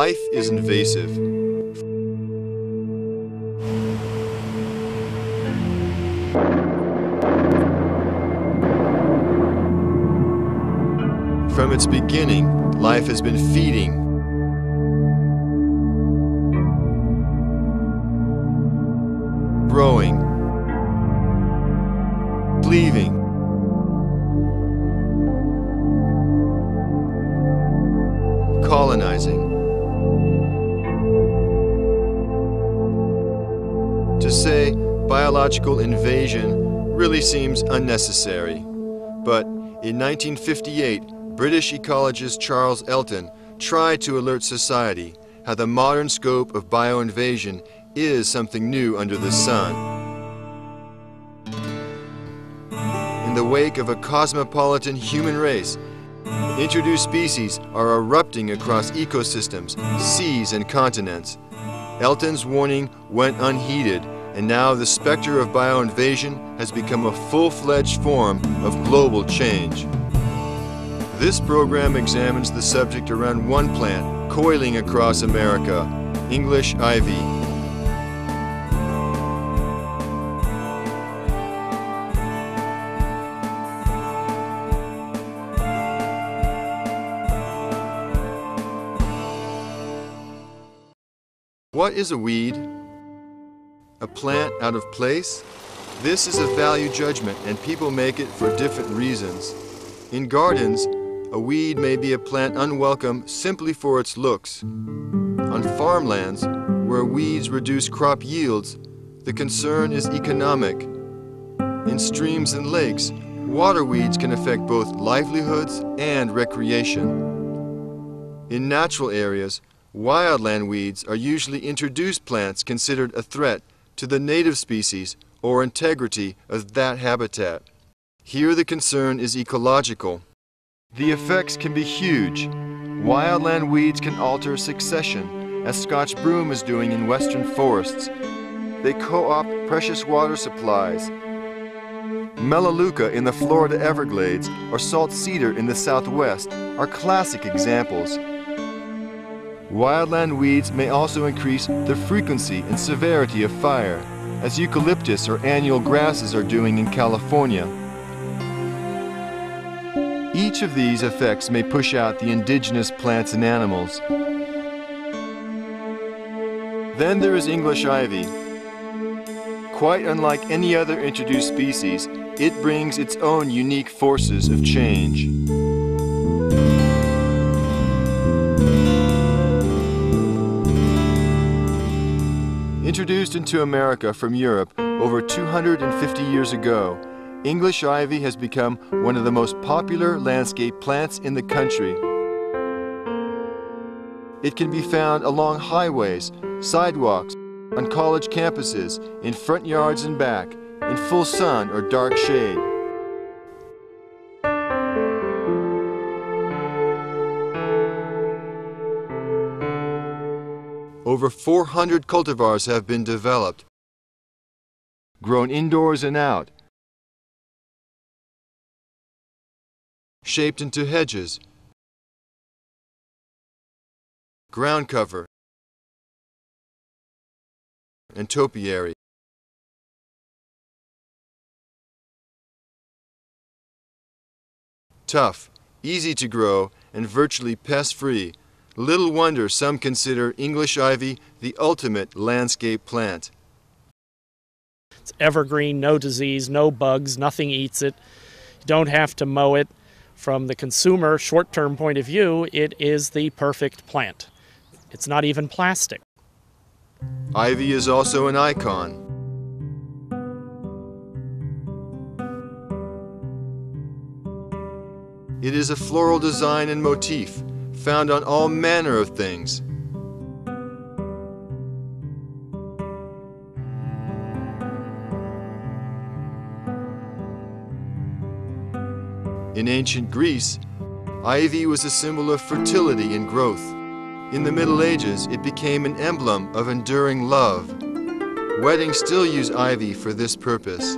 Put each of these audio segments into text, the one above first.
Life is invasive. From its beginning, life has been feeding, growing, cleaving, colonizing. To say biological invasion really seems unnecessary, but in 1958, British ecologist Charles Elton tried to alert society how the modern scope of bioinvasion is something new under the sun. In the wake of a cosmopolitan human race, introduced species are erupting across ecosystems, seas, and continents. Elton's warning went unheeded, and now the specter of bioinvasion has become a full-fledged form of global change. This program examines the subject around one plant coiling across America, English ivy. What is a weed? A plant out of place? This is a value judgment, and people make it for different reasons. In gardens, a weed may be a plant unwelcome simply for its looks. On farmlands, where weeds reduce crop yields, the concern is economic. In streams and lakes, water weeds can affect both livelihoods and recreation. In natural areas, wildland weeds are usually introduced plants considered a threat to the native species or integrity of that habitat. Here the concern is ecological. The effects can be huge. Wildland weeds can alter succession, as Scotch broom is doing in western forests. They co-opt precious water supplies. Melaleuca in the Florida Everglades or salt cedar in the Southwest are classic examples. Wildland weeds may also increase the frequency and severity of fire, as eucalyptus or annual grasses are doing in California. Each of these effects may push out the indigenous plants and animals. Then there is English ivy. Quite unlike any other introduced species, it brings its own unique forces of change. Introduced into America from Europe over 250 years ago, English ivy has become one of the most popular landscape plants in the country. It can be found along highways, sidewalks, on college campuses, in front yards and back, in full sun or dark shade. Over 400 cultivars have been developed, grown indoors and out, shaped into hedges, ground cover, and topiary. Tough, easy to grow, and virtually pest-free. Little wonder some consider English ivy the ultimate landscape plant. It's evergreen, no disease, no bugs, nothing eats it. You don't have to mow it. From the consumer short-term point of view, it is the perfect plant. It's not even plastic. Ivy is also an icon. It is a floral design and motif found on all manner of things. In ancient Greece, ivy was a symbol of fertility and growth. In the Middle Ages, it became an emblem of enduring love. Weddings still use ivy for this purpose.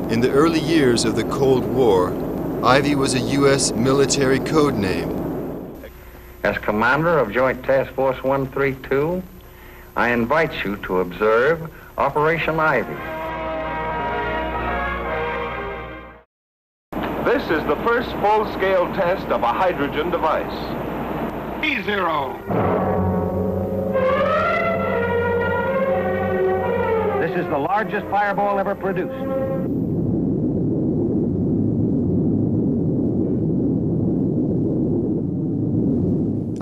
In the early years of the Cold War, ivy was a U.S. military code name. As commander of Joint Task Force 132, I invite you to observe Operation Ivy. This is the first full-scale test of a hydrogen device. E0. This is the largest fireball ever produced.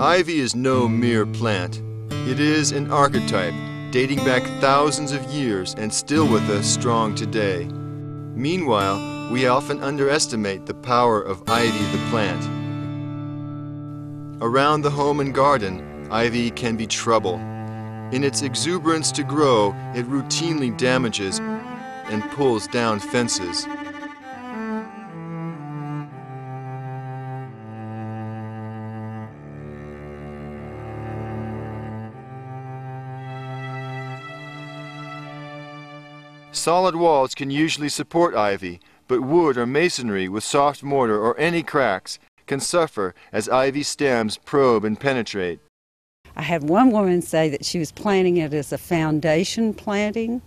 Ivy is no mere plant. It is an archetype dating back thousands of years and still with us strong today. Meanwhile, we often underestimate the power of ivy the plant. Around the home and garden, ivy can be trouble. In its exuberance to grow, it routinely damages and pulls down fences. Solid walls can usually support ivy, but wood or masonry with soft mortar or any cracks can suffer as ivy stems probe and penetrate. I had one woman say that she was planting it as a foundation planting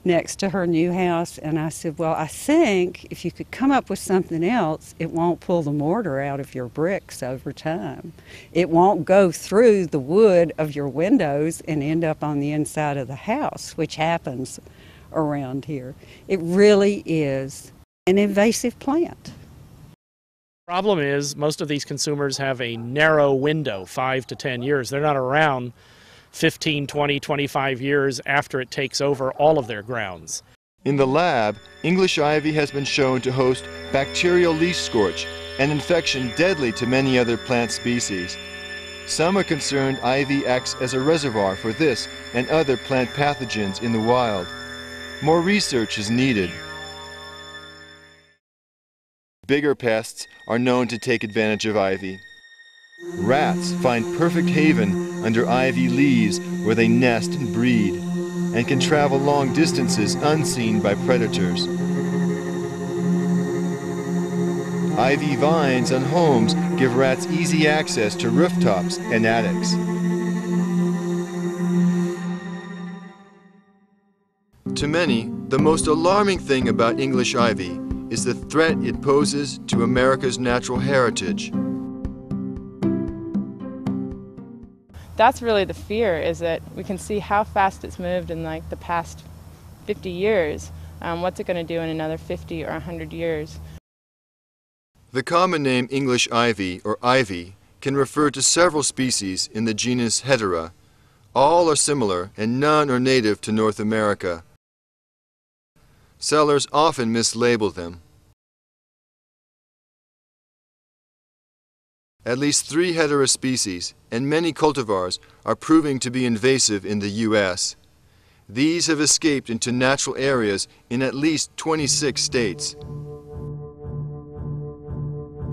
next to her new house, and I said, well, I think if you could come up with something else, it won't pull the mortar out of your bricks over time. It won't go through the wood of your windows and end up on the inside of the house, which happens around here. It really is an invasive plant. Problem is, most of these consumers have a narrow window, 5 to 10 years. They're not around 15, 20, 25 years after it takes over all of their grounds. In the lab, English ivy has been shown to host bacterial leaf scorch, an infection deadly to many other plant species. Some are concerned ivy acts as a reservoir for this and other plant pathogens in the wild. More research is needed. Bigger pests are known to take advantage of ivy. Rats find perfect haven under ivy leaves where they nest and breed, and can travel long distances unseen by predators. Ivy vines on homes give rats easy access to rooftops and attics. To many, the most alarming thing about English ivy is the threat it poses to America's natural heritage. That's really the fear, is that we can see how fast it's moved in like the past 50 years. What's it going to do in another 50 or 100 years? The common name English ivy or ivy can refer to several species in the genus Hetera. All are similar and none are native to North America. Sellers often mislabel them. At least 3 Hetera species and many cultivars are proving to be invasive in the U.S. These have escaped into natural areas in at least 26 states.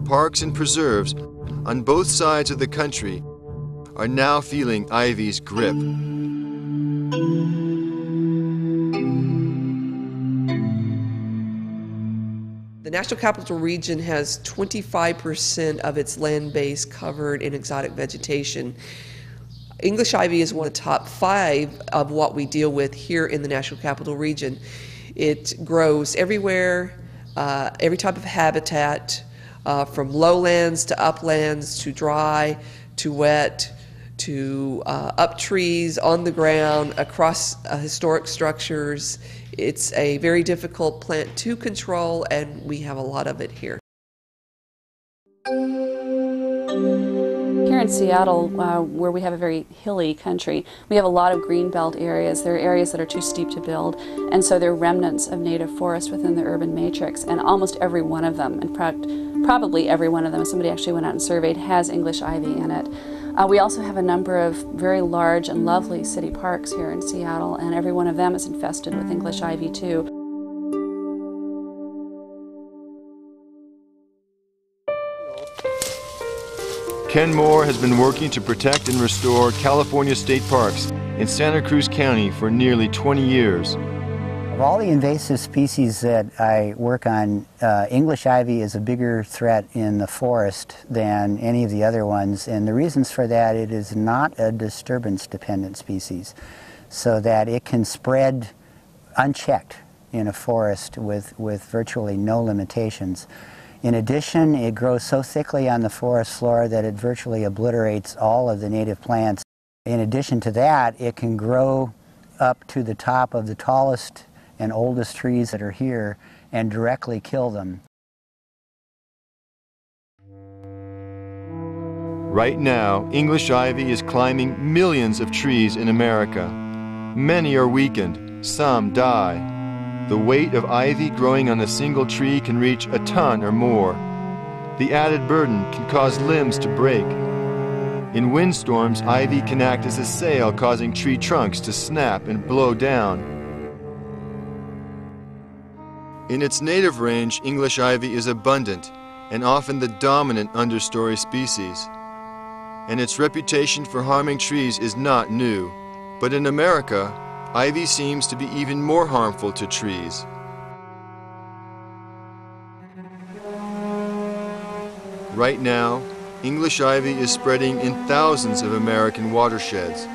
Parks and preserves on both sides of the country are now feeling ivy's grip. The National Capital Region has 25% of its land base covered in exotic vegetation. English ivy is one of the top 5 of what we deal with here in the National Capital Region. It grows everywhere, every type of habitat, from lowlands to uplands to dry to wet to up trees, on the ground, across historic structures. It's a very difficult plant to control, and we have a lot of it here. Here in Seattle, where we have a very hilly country, we have a lot of greenbelt areas. There are areas that are too steep to build, and so there are remnants of native forest within the urban matrix, and almost every one of them, in fact, probably every one of them, somebody actually went out and surveyed, has English ivy in it. We also have a number of very large and lovely city parks here in Seattle, and every one of them is infested with English ivy too. Ken Moore has been working to protect and restore California state parks in Santa Cruz County for nearly 20 years. Of all the invasive species that I work on, English ivy is a bigger threat in the forest than any of the other ones, and the reasons for that, it is not a disturbance-dependent species, so that it can spread unchecked in a forest with virtually no limitations. In addition, it grows so thickly on the forest floor that it virtually obliterates all of the native plants. In addition to that, it can grow up to the top of the tallest and oldest trees that are here and directly kill them. Right now, English ivy is climbing millions of trees in America. Many are weakened, some die. The weight of ivy growing on a single tree can reach a ton or more. The added burden can cause limbs to break. In windstorms, ivy can act as a sail, causing tree trunks to snap and blow down. In its native range, English ivy is abundant and often the dominant understory species. And its reputation for harming trees is not new. But in America, ivy seems to be even more harmful to trees. Right now, English ivy is spreading in thousands of American watersheds.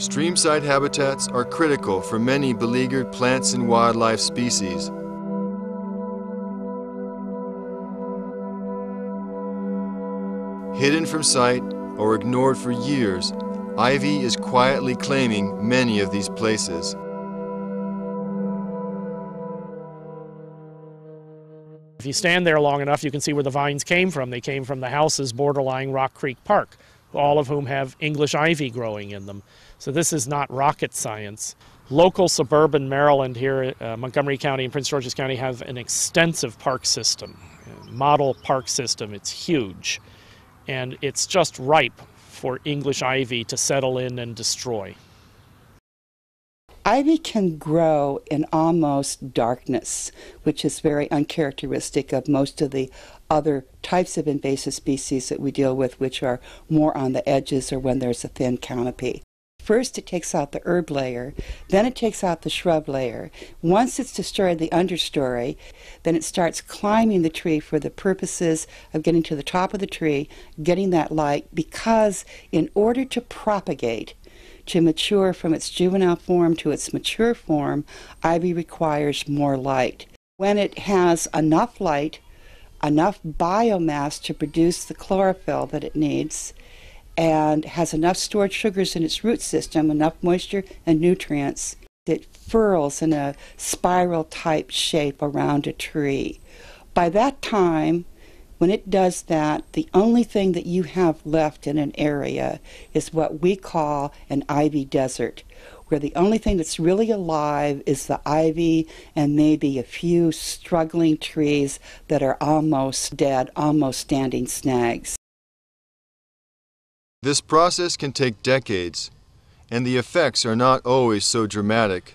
Streamside habitats are critical for many beleaguered plants and wildlife species. Hidden from sight or ignored for years, ivy is quietly claiming many of these places. If you stand there long enough, you can see where the vines came from. They came from the houses borderline Rock Creek Park, all of whom have English ivy growing in them. So this is not rocket science. Local suburban Maryland here, Montgomery County and Prince George's County have an extensive park system, model park system. It's huge. And it's just ripe for English ivy to settle in and destroy. Ivy can grow in almost darkness, which is very uncharacteristic of most of the other types of invasive species that we deal with, which are more on the edges or when there's a thin canopy. First it takes out the herb layer, then it takes out the shrub layer. Once it's destroyed the understory, then it starts climbing the tree for the purposes of getting to the top of the tree, getting that light, because in order to propagate, to mature from its juvenile form to its mature form, ivy requires more light. When it has enough light, enough biomass to produce the chlorophyll that it needs, and has enough stored sugars in its root system, enough moisture and nutrients, it furls in a spiral type shape around a tree. By that time, when it does that, the only thing that you have left in an area is what we call an ivy desert, where the only thing that's really alive is the ivy and maybe a few struggling trees that are almost dead, almost standing snags. This process can take decades, and the effects are not always so dramatic.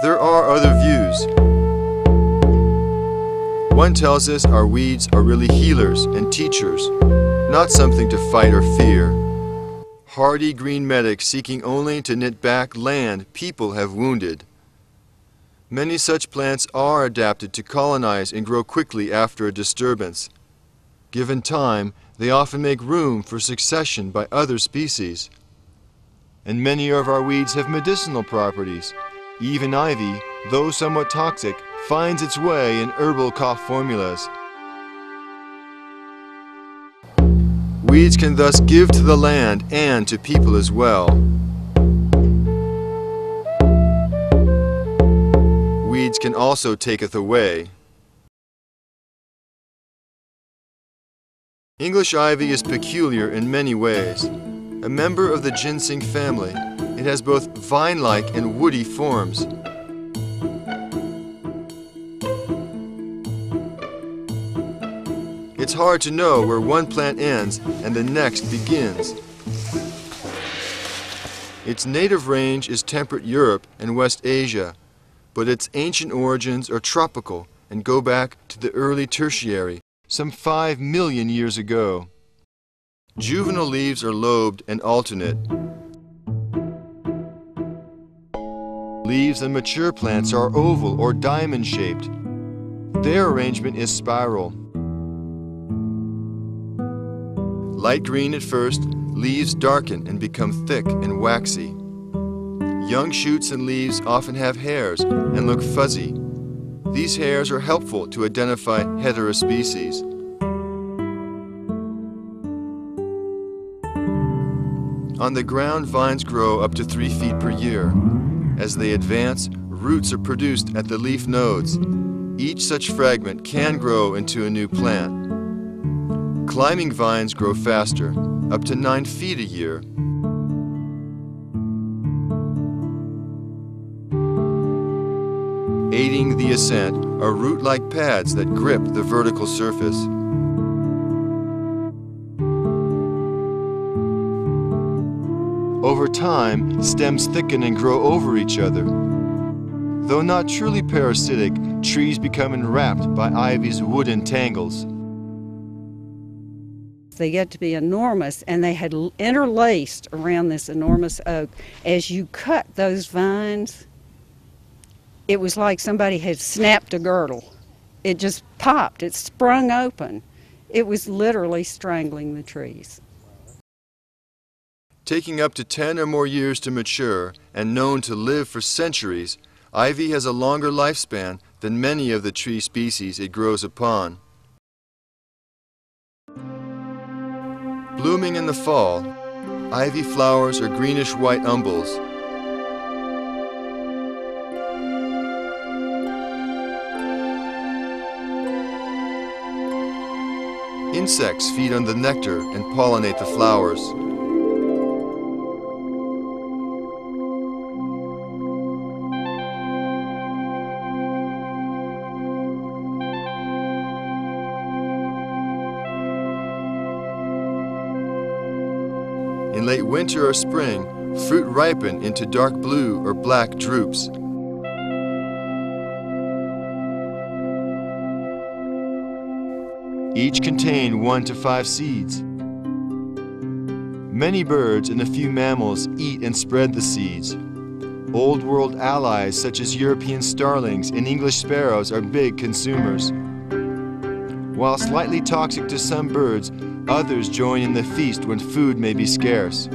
There are other views. One tells us our weeds are really healers and teachers, not something to fight or fear. Hardy green medics seeking only to knit back land people have wounded. Many such plants are adapted to colonize and grow quickly after a disturbance. Given time, they often make room for succession by other species. And many of our weeds have medicinal properties. Even ivy, though somewhat toxic, finds its way in herbal cough formulas. Weeds can thus give to the land and to people as well. Weeds can also taketh away. English ivy is peculiar in many ways. A member of the ginseng family, it has both vine-like and woody forms. It's hard to know where one plant ends and the next begins. Its native range is temperate Europe and West Asia, but its ancient origins are tropical and go back to the early Tertiary, some 5 million years ago. Juvenile leaves are lobed and alternate. Leaves on mature plants are oval or diamond-shaped. Their arrangement is spiral. Light green at first, leaves darken and become thick and waxy. Young shoots and leaves often have hairs and look fuzzy. These hairs are helpful to identify heterospecies. On the ground, vines grow up to 3 feet per year. As they advance, roots are produced at the leaf nodes. Each such fragment can grow into a new plant. Climbing vines grow faster, up to 9 feet a year. Aiding the ascent are root-like pads that grip the vertical surface. Over time, stems thicken and grow over each other. Though not truly parasitic, trees become enwrapped by ivy's wooden tangles. They get to be enormous, and they had interlaced around this enormous oak. As you cut those vines, it was like somebody had snapped a girdle. It just popped, it sprung open. It was literally strangling the trees. Taking up to 10 or more years to mature and known to live for centuries, ivy has a longer lifespan than many of the tree species it grows upon. Blooming in the fall, ivy flowers are greenish-white umbels. Insects feed on the nectar and pollinate the flowers. In late winter or spring, fruit ripen into dark blue or black drupes. Each contain 1 to 5 seeds. Many birds and a few mammals eat and spread the seeds. Old World allies such as European starlings and English sparrows are big consumers. While slightly toxic to some birds, others join in the feast when food may be scarce.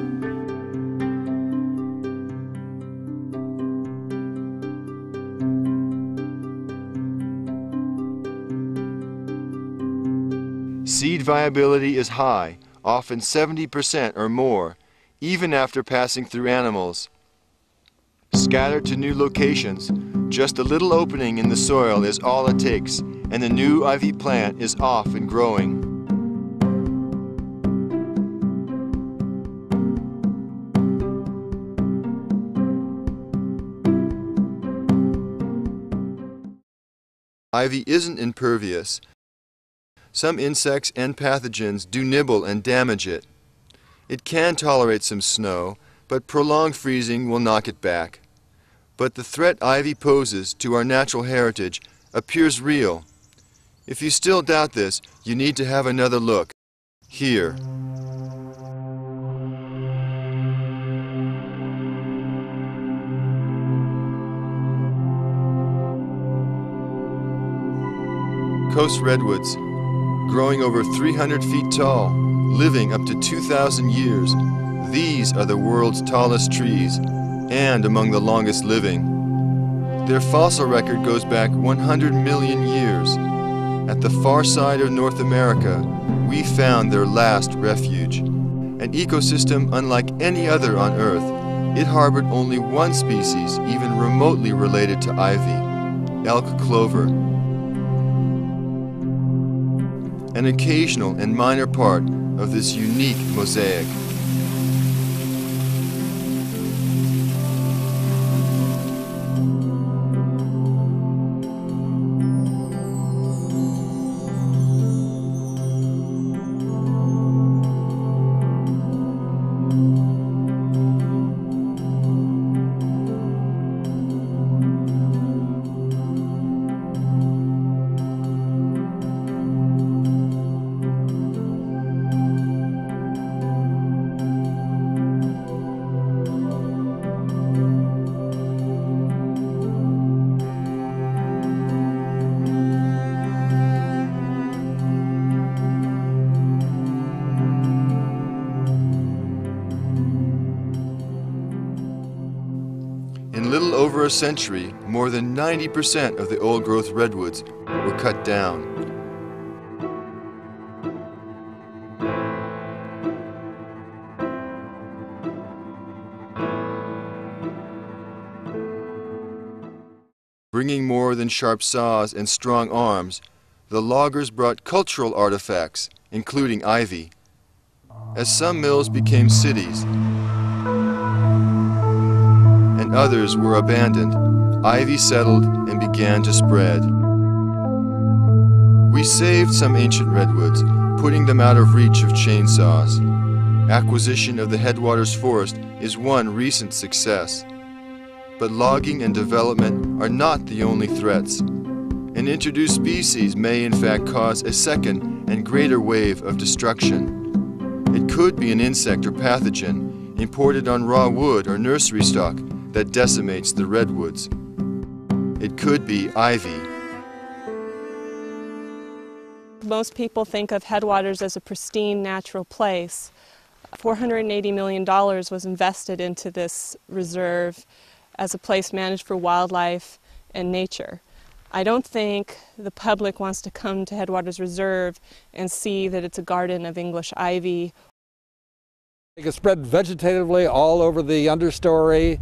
Seed viability is high, often 70% or more, even after passing through animals. Scattered to new locations, just a little opening in the soil is all it takes, and the new ivy plant is off and growing. Ivy isn't impervious. Some insects and pathogens do nibble and damage it. It can tolerate some snow, but prolonged freezing will knock it back. But the threat ivy poses to our natural heritage appears real. If you still doubt this, you need to have another look. Here. Coast redwoods, growing over 300 feet tall, living up to 2,000 years. These are the world's tallest trees, and among the longest living. Their fossil record goes back 100 million years. At the far side of North America, we found their last refuge. An ecosystem unlike any other on Earth. It harbored only one species even remotely related to ivy, elk clover. An occasional and minor part of this unique mosaic. over a century, more than 90% of the old-growth redwoods were cut down. Bringing more than sharp saws and strong arms, the loggers brought cultural artifacts, including ivy. As some mills became cities and others were abandoned, ivy settled and began to spread. We saved some ancient redwoods, putting them out of reach of chainsaws. Acquisition of the headwaters forest is one recent success. But logging and development are not the only threats. An introduced species may in fact cause a second and greater wave of destruction. It could be an insect or pathogen imported on raw wood or nursery stock that decimates the redwoods. It could be ivy. Most people think of Headwaters as a pristine natural place. $480 million was invested into this reserve as a place managed for wildlife and nature. I don't think the public wants to come to Headwaters Reserve and see that it's a garden of English ivy. They could spread vegetatively all over the understory.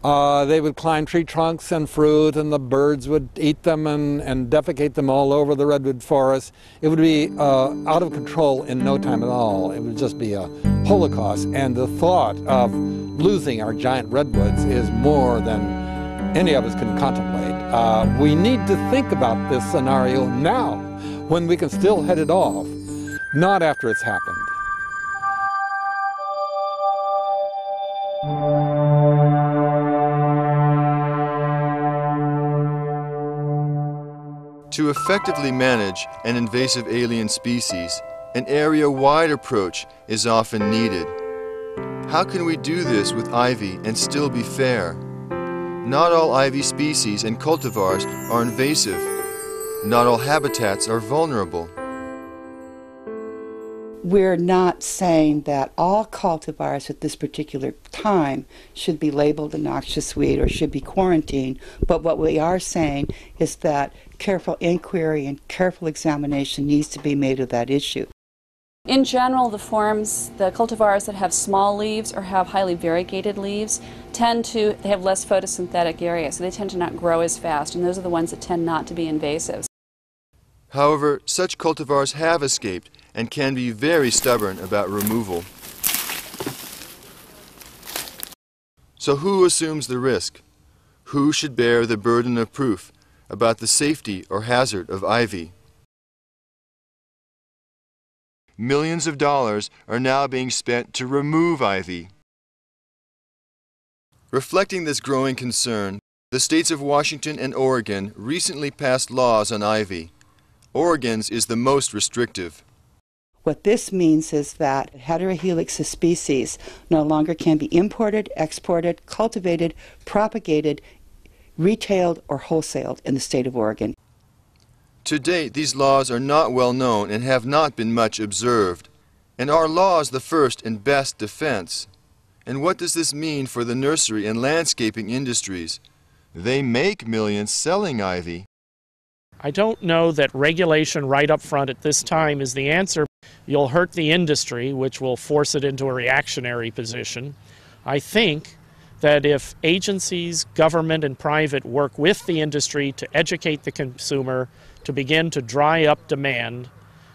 They would climb tree trunks and fruit, and the birds would eat them and defecate them all over the redwood forest. It would be out of control in no time at all. It would just be a holocaust. And the thought of losing our giant redwoods is more than any of us can contemplate. We need to think about this scenario now, when we can still head it off, not after it's happened. To effectively manage an invasive alien species, an area-wide approach is often needed. How can we do this with ivy and still be fair? Not all ivy species and cultivars are invasive. Not all habitats are vulnerable. We're not saying that all cultivars at this particular time should be labeled a noxious weed or should be quarantined, but what we are saying is that careful inquiry and careful examination needs to be made of that issue. In general, the cultivars that have small leaves or have highly variegated leaves they have less photosynthetic area, so they tend to not grow as fast, and those are the ones that tend not to be invasive. However, such cultivars have escaped and can be very stubborn about removal. So who assumes the risk? Who should bear the burden of proof about the safety or hazard of ivy? Millions of dollars are now being spent to remove ivy. Reflecting this growing concern, the states of Washington and Oregon recently passed laws on ivy. Oregon's is the most restrictive. What this means is that heterohelix species no longer can be imported, exported, cultivated, propagated, retailed, or wholesaled in the state of Oregon. To date, these laws are not well known and have not been much observed. And are laws the first and best defense? And what does this mean for the nursery and landscaping industries? They make millions selling ivy. I don't know that regulation right up front at this time is the answer. You'll hurt the industry, which will force it into a reactionary position. I think that if agencies, government and private, work with the industry to educate the consumer, to begin to dry up demand,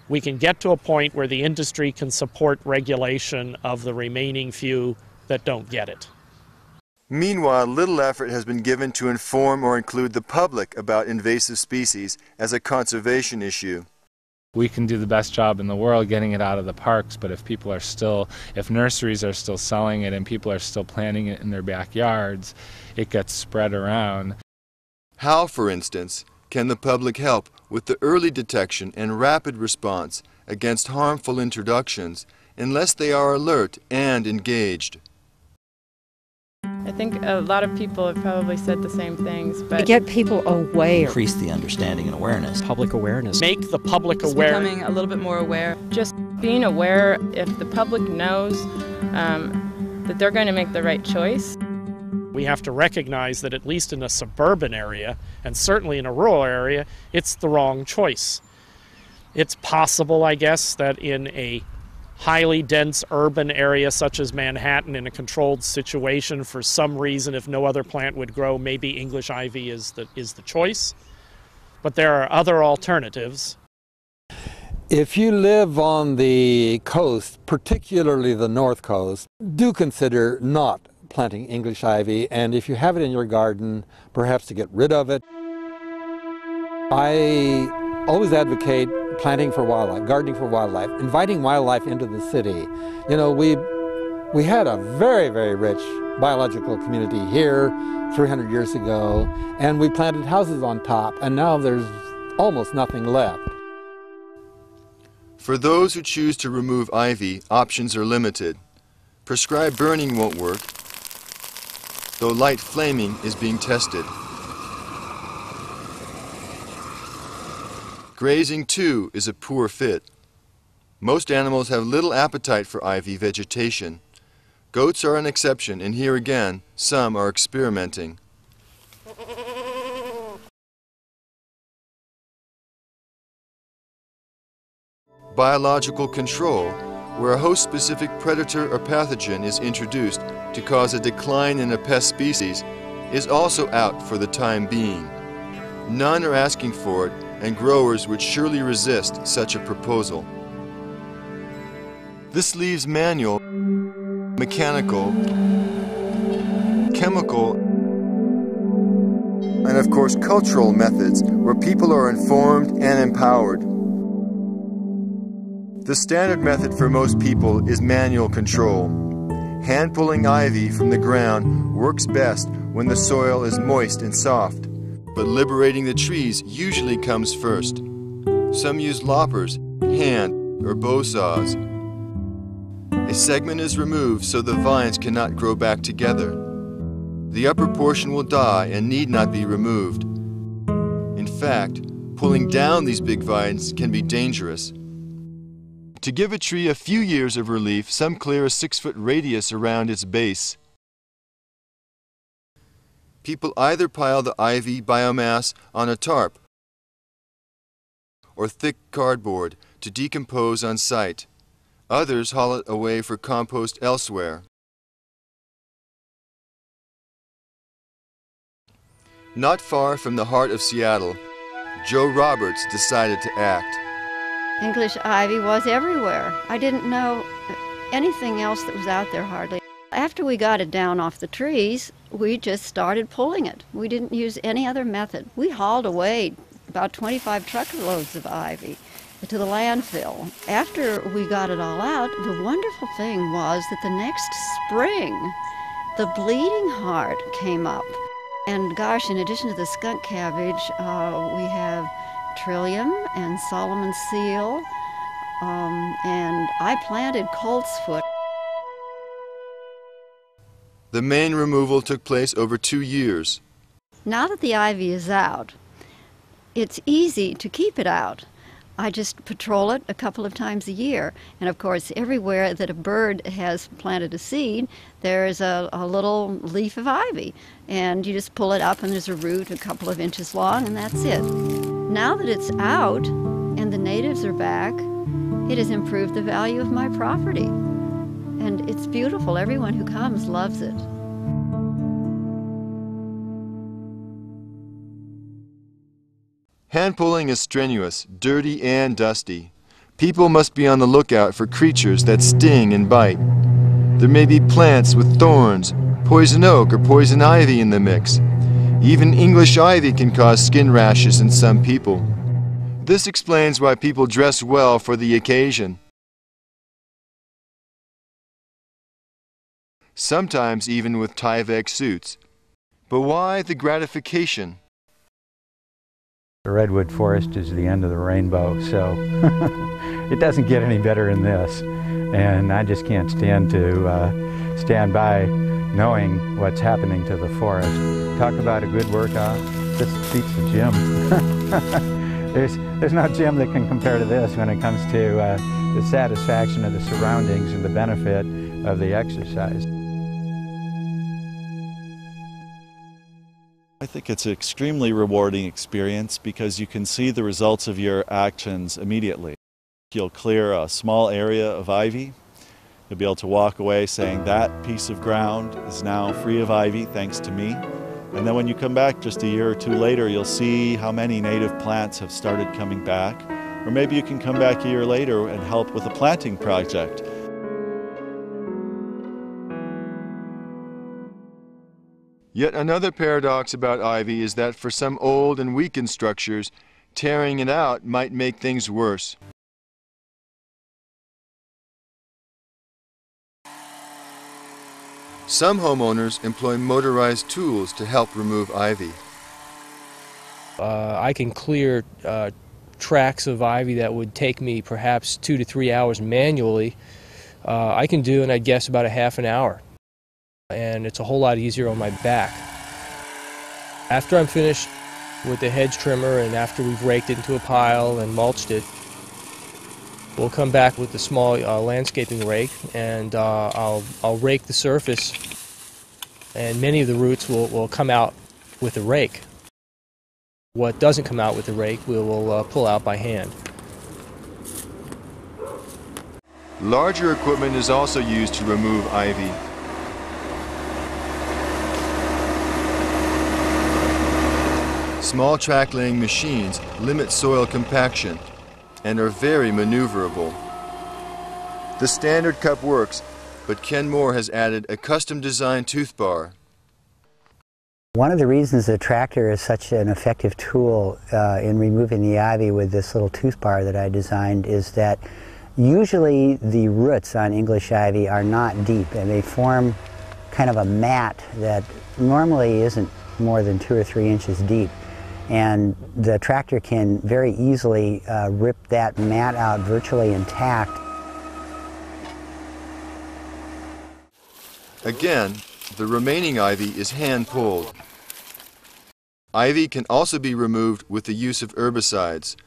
we can get to a point where the industry can support regulation of the remaining few that don't get it. Meanwhile, little effort has been given to inform or include the public about invasive species as a conservation issue. We can do the best job in the world getting it out of the parks, but if nurseries are still selling it and people are still planting it in their backyards, it gets spread around. How, for instance, can the public help with the early detection and rapid response against harmful introductions unless they are alert and engaged? I think a lot of people have probably said the same things, but get people aware. Increase the understanding and awareness. Public awareness. Make the public aware. Becoming a little bit more aware. Just being aware, if the public knows that they're going to make the right choice. We have to recognize that at least in a suburban area, and certainly in a rural area, it's the wrong choice. It's possible, I guess, that in a highly dense urban area such as Manhattan, in a controlled situation, for some reason, if no other plant would grow, maybe English ivy is the choice. But there are other alternatives. If you live on the coast, particularly the north coast, do consider not planting English ivy, and if you have it in your garden, perhaps to get rid of it. I always advocate planting for wildlife, gardening for wildlife, inviting wildlife into the city. You know, we had a very, very rich biological community here 300 years ago, and we planted houses on top, and now there's almost nothing left. For those who choose to remove ivy, options are limited. Prescribed burning won't work, though light flaming is being tested. Grazing, too, is a poor fit. Most animals have little appetite for ivy vegetation. Goats are an exception, and here again, some are experimenting. Biological control, where a host-specific predator or pathogen is introduced to cause a decline in a pest species, is also out for the time being. None are asking for it, and growers would surely resist such a proposal. This leaves manual, mechanical, chemical, and of course cultural methods where people are informed and empowered. The standard method for most people is manual control. Hand-pulling ivy from the ground works best when the soil is moist and soft. But liberating the trees usually comes first. Some use loppers, hand, or bow saws. A segment is removed so the vines cannot grow back together. The upper portion will die and need not be removed. In fact, pulling down these big vines can be dangerous. To give a tree a few years of relief, some clear a 6-foot radius around its base. People either pile the ivy biomass on a tarp or thick cardboard to decompose on site. Others haul it away for compost elsewhere. Not far from the heart of Seattle, Joe Roberts decided to act. English ivy was everywhere. I didn't know anything else that was out there hardly. After we got it down off the trees, we just started pulling it. We didn't use any other method. We hauled away about 25 truckloads of ivy to the landfill. After we got it all out, the wonderful thing was that the next spring, the bleeding heart came up. And gosh, in addition to the skunk cabbage, we have trillium and Solomon's seal, and I planted coltsfoot. The main removal took place over 2 years. Now that the ivy is out, it's easy to keep it out. I just patrol it a couple of times a year. And of course, everywhere that a bird has planted a seed, there's a little leaf of ivy. And you just pull it up and there's a root a couple of inches long and that's it. Now that it's out and the natives are back, it has improved the value of my property. And it's beautiful. Everyone who comes loves it. Hand-pulling is strenuous, dirty, and dusty. People must be on the lookout for creatures that sting and bite. There may be plants with thorns, poison oak or poison ivy in the mix. Even English ivy can cause skin rashes in some people. This explains why people dress well for the occasion. Sometimes even with Tyvek suits. But why the gratification? The redwood forest is the end of the rainbow, so it doesn't get any better than this. And I just can't stand to stand by knowing what's happening to the forest. Talk about a good workout, this beats the gym. There's no gym that can compare to this when it comes to the satisfaction of the surroundings and the benefit of the exercise. think it's an extremely rewarding experience because you can see the results of your actions immediately. You'll clear a small area of ivy. You'll be able to walk away saying that piece of ground is now free of ivy thanks to me. And then when you come back just a year or two later, you'll see how many native plants have started coming back. Or maybe you can come back a year later and help with a planting project. Yet another paradox about ivy is that for some old and weakened structures, tearing it out might make things worse. Some homeowners employ motorized tools to help remove ivy. I can clear tracts of ivy that would take me perhaps 2 to 3 hours manually. I can do in, I guess, about a half an hour. And it's a whole lot easier on my back. After I'm finished with the hedge trimmer and after we've raked it into a pile and mulched it, we'll come back with the small landscaping rake and I'll rake the surface, and many of the roots will come out with the rake. What doesn't come out with the rake we'll pull out by hand. Larger equipment is also used to remove ivy. Small track-laying machines limit soil compaction and are very maneuverable. The standard cup works, but Ken Moore has added a custom-designed tooth bar. One of the reasons the tractor is such an effective tool in removing the ivy with this little tooth bar that I designed is that usually the roots on English ivy are not deep, and they form kind of a mat that normally isn't more than 2 or 3 inches deep. And the tractor can very easily rip that mat out virtually intact. Again, the remaining ivy is hand-pulled. Ivy can also be removed with the use of herbicides.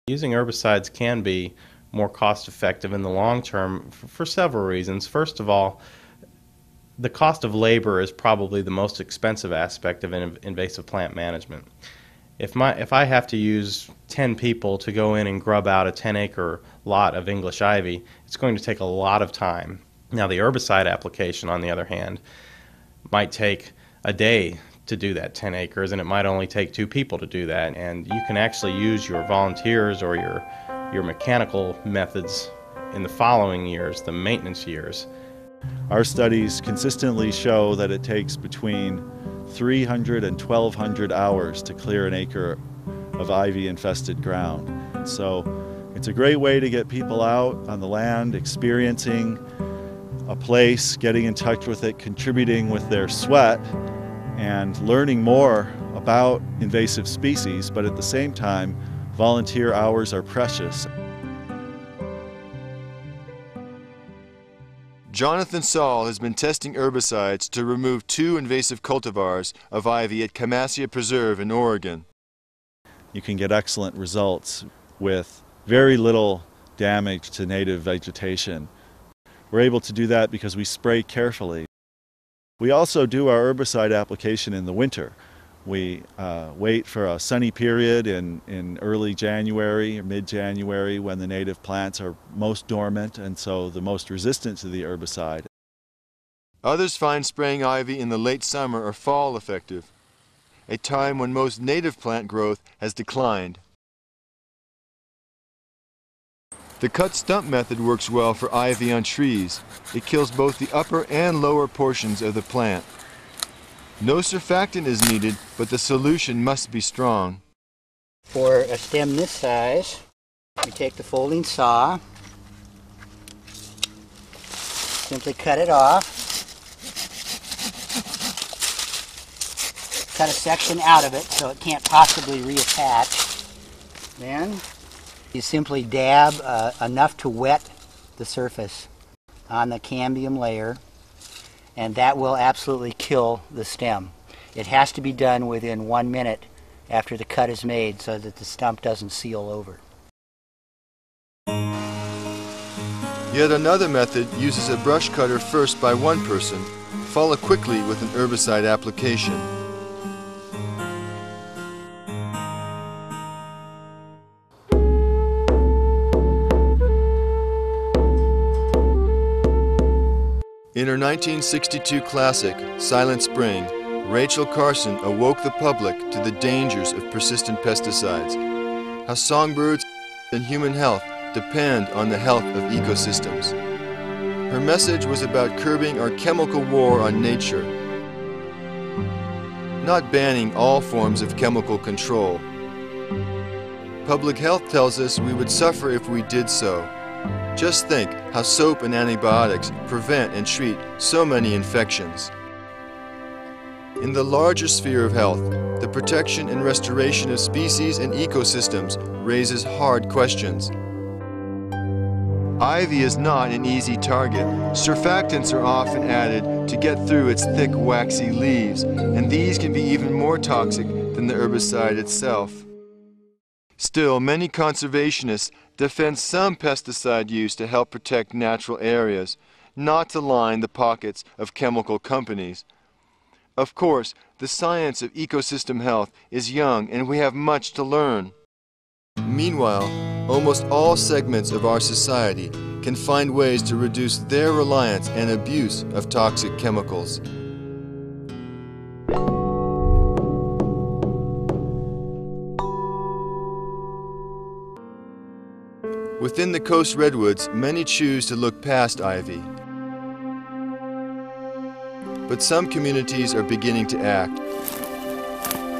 Using herbicides can be more cost-effective in the long term for several reasons. First of all, the cost of labor is probably the most expensive aspect of invasive plant management. If I have to use 10 people to go in and grub out a 10-acre lot of English ivy, it's going to take a lot of time. Now, the herbicide application, on the other hand, might take a day to do that 10 acres, and it might only take 2 people to do that. And you can actually use your volunteers or your mechanical methods in the following years, the maintenance years. Our studies consistently show that it takes between 300 and 1,200 hours to clear an acre of ivy-infested ground. So it's a great way to get people out on the land, experiencing a place, getting in touch with it, contributing with their sweat, and learning more about invasive species, but at the same time, volunteer hours are precious. Jonathan Saul has been testing herbicides to remove 2 invasive cultivars of ivy at Camassia Preserve in Oregon. You can get excellent results with very little damage to native vegetation. We're able to do that because we spray carefully. We also do our herbicide application in the winter. We wait for a sunny period in early January or mid-January when the native plants are most dormant and so the most resistant to the herbicide. Others find spraying ivy in the late summer or fall effective, a time when most native plant growth has declined. The cut stump method works well for ivy on trees. It kills both the upper and lower portions of the plant. No surfactant is needed, but the solution must be strong. For a stem this size, we take the folding saw, simply cut it off, cut a section out of it so it can't possibly reattach. Then you simply dab enough to wet the surface on the cambium layer, and that will absolutely kill the stem. It has to be done within 1 minute after the cut is made so that the stump doesn't seal over. Yet another method uses a brush cutter first by one person, followed quickly with an herbicide application. In her 1962 classic, Silent Spring, Rachel Carson awoke the public to the dangers of persistent pesticides, how songbirds and human health depend on the health of ecosystems. Her message was about curbing our chemical war on nature, not banning all forms of chemical control. Public health tells us we would suffer if we did so. Just think how soap and antibiotics prevent and treat so many infections. In the larger sphere of health, the protection and restoration of species and ecosystems raises hard questions. Ivy is not an easy target. Surfactants are often added to get through its thick, waxy leaves, and these can be even more toxic than the herbicide itself. Still, many conservationists defend some pesticide use to help protect natural areas, not to line the pockets of chemical companies. Of course, the science of ecosystem health is young and we have much to learn. Meanwhile, almost all segments of our society can find ways to reduce their reliance and abuse of toxic chemicals. Within the coast redwoods, many choose to look past ivy. But some communities are beginning to act.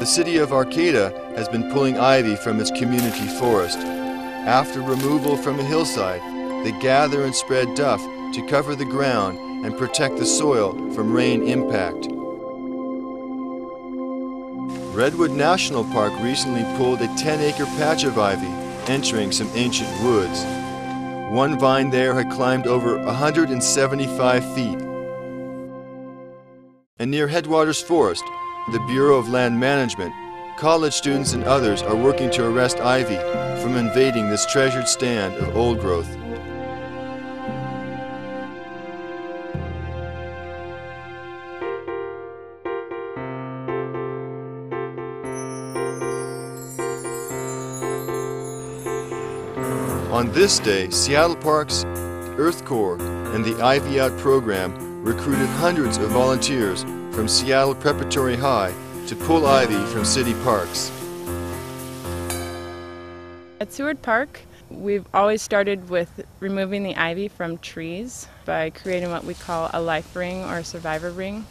The city of Arcata has been pulling ivy from its community forest. After removal from a hillside, they gather and spread duff to cover the ground and protect the soil from rain impact. Redwood National Park recently pulled a 10-acre patch of ivy, entering some ancient woods. One vine there had climbed over 175 feet. And near Headwaters Forest, the Bureau of Land Management, college students and others are working to arrest ivy from invading this treasured stand of old growth. On this day, Seattle Parks, Earth Corps, and the Ivy Out program recruited hundreds of volunteers from Seattle Preparatory High to pull ivy from city parks. At Seward Park, we've always started with removing the ivy from trees by creating what we call a life ring or a survivor ring.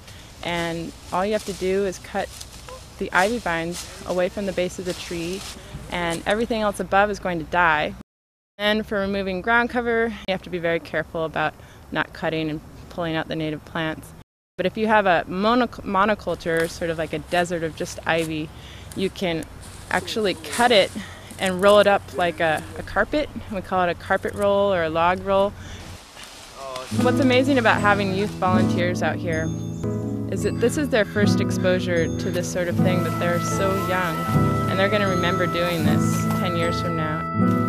And all you have to do is cut the ivy vines away from the base of the tree, and everything else above is going to die. And for removing ground cover, you have to be very careful about not cutting and pulling out the native plants. But if you have a monoculture, sort of like a desert of just ivy, you can actually cut it and roll it up like a carpet. We call it a carpet roll or a log roll. What's amazing about having youth volunteers out here is that this is their first exposure to this sort of thing, but they're so young, and they're going to remember doing this 10 years from now.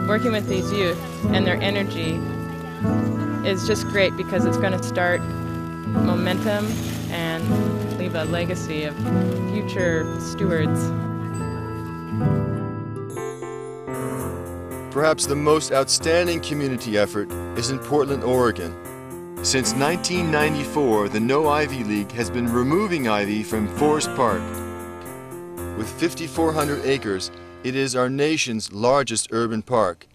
Working with these youth and their energy is just great because it's going to start momentum and leave a legacy of future stewards. Perhaps the most outstanding community effort is in Portland, Oregon. Since 1994, the No Ivy League has been removing ivy from Forest Park. With 5,400 acres, it is our nation's largest urban park.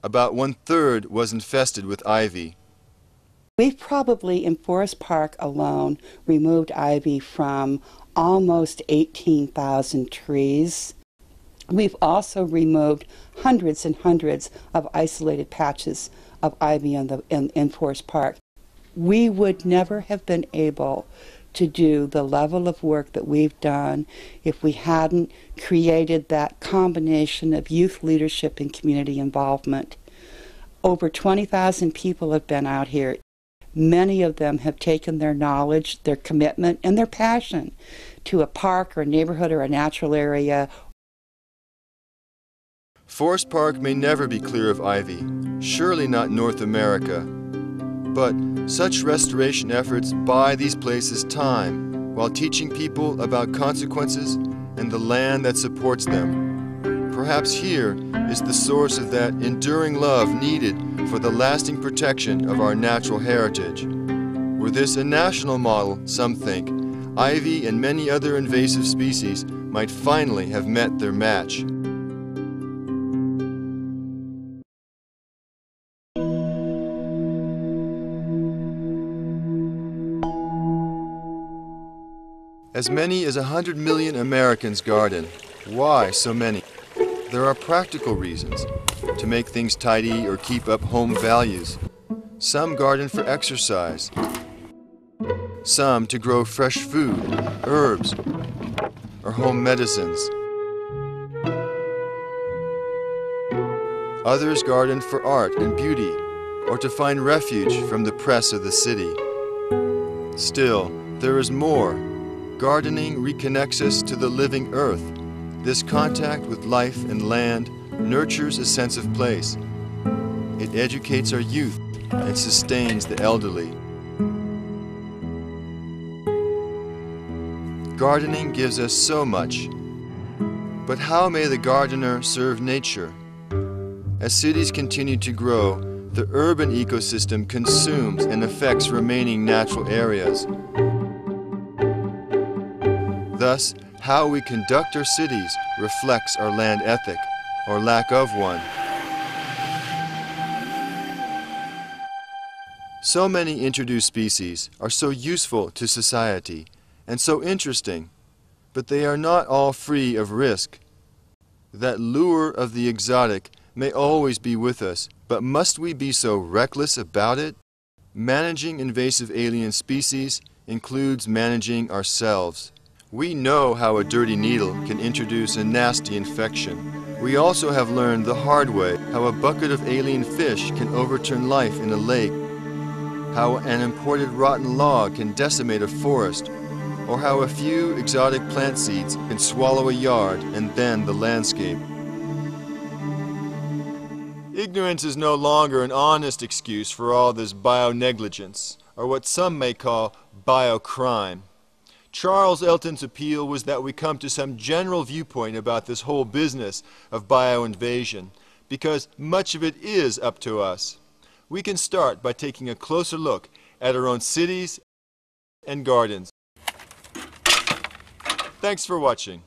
About 1/3 was infested with ivy. We've probably, in Forest Park alone, removed ivy from almost 18,000 trees. We've also removed hundreds and hundreds of isolated patches of ivy in Forest Park. We would never have been able to do the level of work that we've done if we hadn't created that combination of youth leadership and community involvement. Over 20,000 people have been out here. Many of them have taken their knowledge, their commitment, and their passion to a park or a neighborhood or a natural area. Forest Park may never be clear of ivy, surely not North America. But such restoration efforts buy these places time while teaching people about consequences and the land that supports them. Perhaps here is the source of that enduring love needed for the lasting protection of our natural heritage. Were this a national model, some think, ivy and many other invasive species might finally have met their match. As many as 100 million Americans garden. Why so many? There are practical reasons, to make things tidy or keep up home values. Some garden for exercise. Some to grow fresh food, herbs, or home medicines. Others garden for art and beauty, or to find refuge from the press of the city. Still, there is more. Gardening reconnects us to the living earth. This contact with life and land nurtures a sense of place. It educates our youth and sustains the elderly. Gardening gives us so much. But how may the gardener serve nature? As cities continue to grow, the urban ecosystem consumes and affects remaining natural areas. Thus, how we conduct our cities reflects our land ethic, or lack of one. So many introduced species are so useful to society and so interesting, but they are not all free of risk. That lure of the exotic may always be with us, but must we be so reckless about it? Managing invasive alien species includes managing ourselves. We know how a dirty needle can introduce a nasty infection. We also have learned the hard way how a bucket of alien fish can overturn life in a lake, how an imported rotten log can decimate a forest, or how a few exotic plant seeds can swallow a yard and then the landscape. Ignorance is no longer an honest excuse for all this bio-negligence, or what some may call bio-crime. Charles Elton's appeal was that we come to some general viewpoint about this whole business of bio-invasion, because much of it is up to us. We can start by taking a closer look at our own cities and gardens. Thanks for watching.